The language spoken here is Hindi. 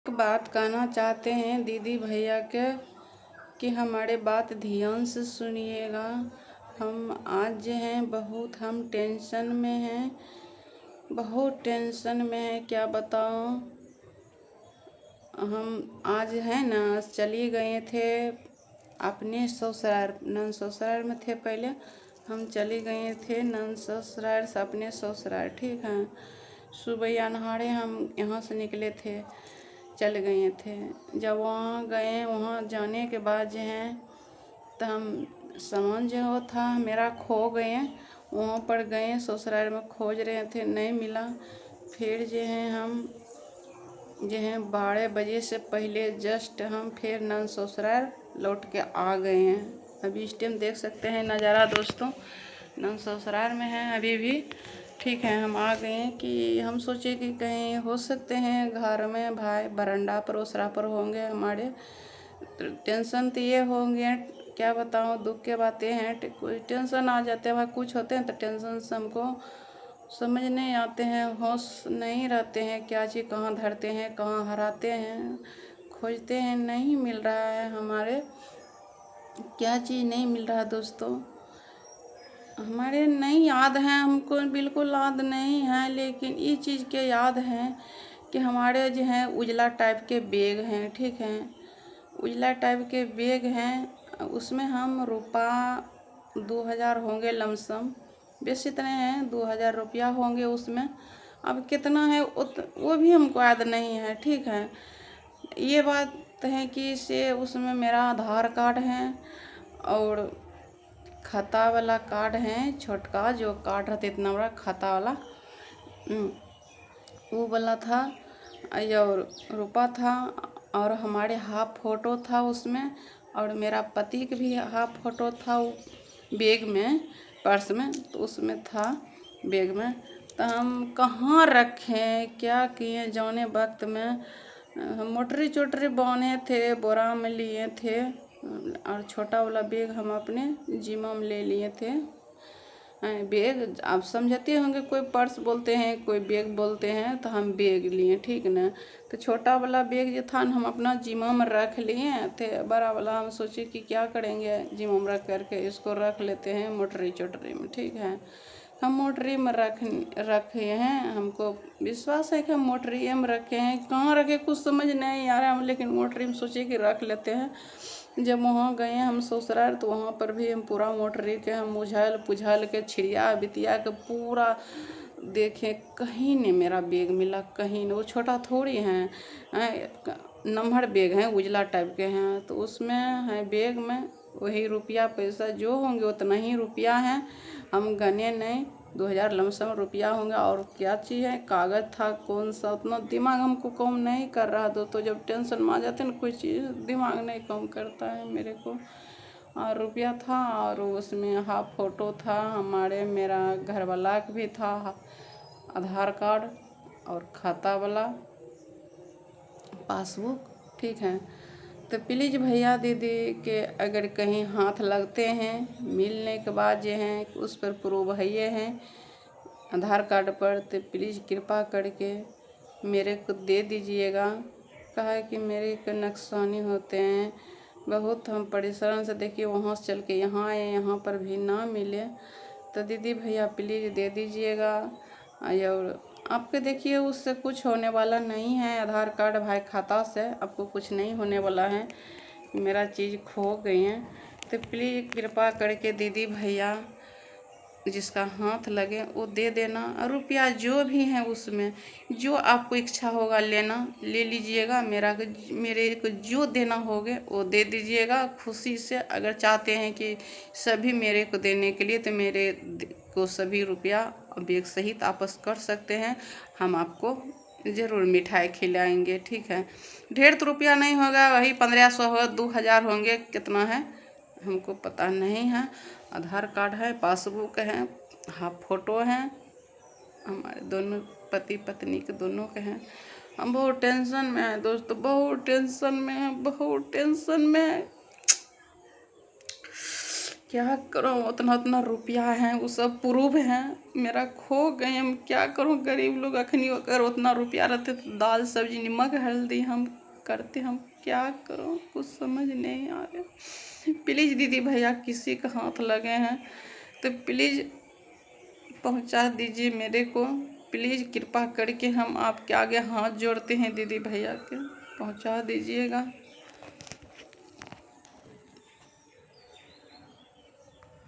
एक बात कहना चाहते हैं दीदी भैया के कि हमारे बात ध्यान से सुनिएगा। हम आज जो हैं बहुत हम टेंशन में हैं, बहुत टेंशन में हैं, क्या बताऊं। हम आज है ना चली गए थे अपने ससुराल, नन ससुराल में थे पहले। हम चली गए थे नन ससुराल से अपने ससुराल, ठीक है। सुबह अनहारे हम यहाँ से निकले थे, चल गए थे। जब वहाँ गए, वहाँ जाने के बाद जो है तो हम सामान जो था मेरा खो गए। वहाँ पर गए ससुराल में, खोज रहे थे, नहीं मिला। फिर जो है हम जो है 12 बजे से पहले जस्ट हम फिर नन ससुराल लौट के आ गए हैं। अभी इस टाइम देख सकते हैं नज़ारा दोस्तों, नन ससुराल में है अभी भी, ठीक है। हम आ गए हैं कि हम सोचे कि कहीं हो सकते हैं घर में भाई बरंडा पर ओसरा पर होंगे हमारे। टेंशन तो ये होंगे, क्या बताऊँ, दुख के बातें हैं। कोई टेंशन आ जाते हैं भाई, कुछ होते हैं तो टेंशन से हमको समझ नहीं आते हैं, होश नहीं रहते हैं, क्या चीज़ कहाँ धरते हैं, कहाँ हराते हैं, खोजते हैं, नहीं मिल रहा है हमारे। क्या चीज़ नहीं मिल रहा दोस्तों, हमारे नहीं याद है, हमको बिल्कुल याद नहीं है। लेकिन ये चीज़ के याद है कि हमारे जो हैं उजला टाइप के बैग हैं, ठीक है। उजला टाइप के बैग हैं, उसमें हम रुपया 2000 होंगे लमसम, बेस इतने हैं, 2000 रुपया होंगे उसमें। अब कितना है वो भी हमको याद नहीं है, ठीक है। ये बात है कि से उसमें मेरा आधार कार्ड है और खाता वाला कार्ड है, छोटका जो कार्ड रहता इतना बड़ा खाता वाला, वो वाला था। और रुपया था और हमारे हाफ फोटो था उसमें, और मेरा पति के भी हाफ फोटो था बैग में, पर्स में, तो उसमें था बैग में। तो हम कहाँ रखें, क्या किए, जाने वक्त में हम मोटरी चोटरी बांधे थे, बोरा में लिए थे, और छोटा वाला बैग हम अपने जिम्मा में ले लिए थे। बैग आप समझते होंगे, कोई पर्स बोलते हैं, कोई बैग बोलते हैं, तो हम बैग लिए, ठीक ना। तो छोटा वाला बैग जो था हम अपना जिम्मा में रख लिए थे। बड़ा वाला हम सोचे कि क्या करेंगे, जिम्मा में रख करके इसको रख लेते हैं मोटरी चोटरी में, ठीक है। हम मोटरी में रखे हैं, हमको विश्वास है कि हम मोटरी में रखे हैं। कहाँ रखे कुछ समझ नहीं आ रहा हम, लेकिन मोटरी में सोचे कि रख लेते हैं। जब वहाँ गए हम ससुराल तो वहाँ पर भी हम पूरा मोटरी के हम उझल पुझल के छिड़िया बितिया के पूरा देखें, कहीं नहीं मेरा बैग मिला, कहीं नहीं। वो छोटा थोड़ी हैं, नम्हर बैग हैं, उजला टाइप के हैं, तो उसमें है बैग में वही रुपया पैसा जो होंगे उतना ही रुपया है। हम गने नहीं, 2000 लमसम रुपया होंगे। और क्या चीज़ है, कागज़ था कौन सा, उतना दिमाग हमको काम नहीं कर रहा। दोस्तों जब टेंशन में आ जाते हैं ना कोई चीज़, दिमाग नहीं काम करता है मेरे को। और रुपया था और उसमें हाफ फोटो था हमारे, मेरा घर वाला का भी था, आधार कार्ड और खाता वाला पासबुक, ठीक है। तो प्लीज़ भैया दीदी के अगर कहीं हाथ लगते हैं मिलने के बाद जो हैं उस पर प्रूफ है ये हैं आधार कार्ड पर, तो प्लीज़ कृपा करके मेरे को दे दीजिएगा। कहा है कि मेरे को नुकसानी होते हैं बहुत, हम परेशान से देखिए वहाँ से चल के यहाँ आए, यहाँ पर भी ना मिले। तो दीदी भैया प्लीज़ दे दीजिएगा। और आपके देखिए उससे कुछ होने वाला नहीं है, आधार कार्ड भाई खाता से आपको कुछ नहीं होने वाला है। मेरा चीज़ खो गई है, तो प्लीज़ कृपा करके दीदी भैया जिसका हाथ लगे वो दे देना। और रुपया जो भी है उसमें जो आपको इच्छा होगा लेना ले लीजिएगा, मेरे को जो देना होगा वो दे दीजिएगा खुशी से। अगर चाहते हैं कि सभी मेरे को देने के लिए, तो मेरे को सभी रुपया बैग सहित वापस कर सकते हैं। हम आपको ज़रूर मिठाई खिलाएंगे, ठीक है। ढेर तो रुपया नहीं होगा, वही 1500 हो, 2000 होंगे, कितना है हमको पता नहीं है। आधार कार्ड है, पासबुक है, हाफ फोटो हैं, हमारे दोनों पति पत्नी के दोनों के हैं। हम बहुत टेंशन में हैं दोस्तों, बहुत टेंशन में हैं, बहुत टेंशन में हैं। क्या करूँ, उतना उतना रुपया है, वो सब प्रूफ है मेरा खो गए। हम क्या करूँ, गरीब लोग। अखनी अगर उतना रुपया रहते तो दाल सब्जी नमक हल्दी हम करते। हम क्या करूँ, कुछ समझ नहीं आ रहा। प्लीज़ दीदी भैया किसी का हाथ लगे हैं तो प्लीज़ पहुंचा दीजिए मेरे को। प्लीज़ कृपा करके हम आपके आगे हाथ जोड़ते हैं दीदी भैया के, पहुंचा दीजिएगा।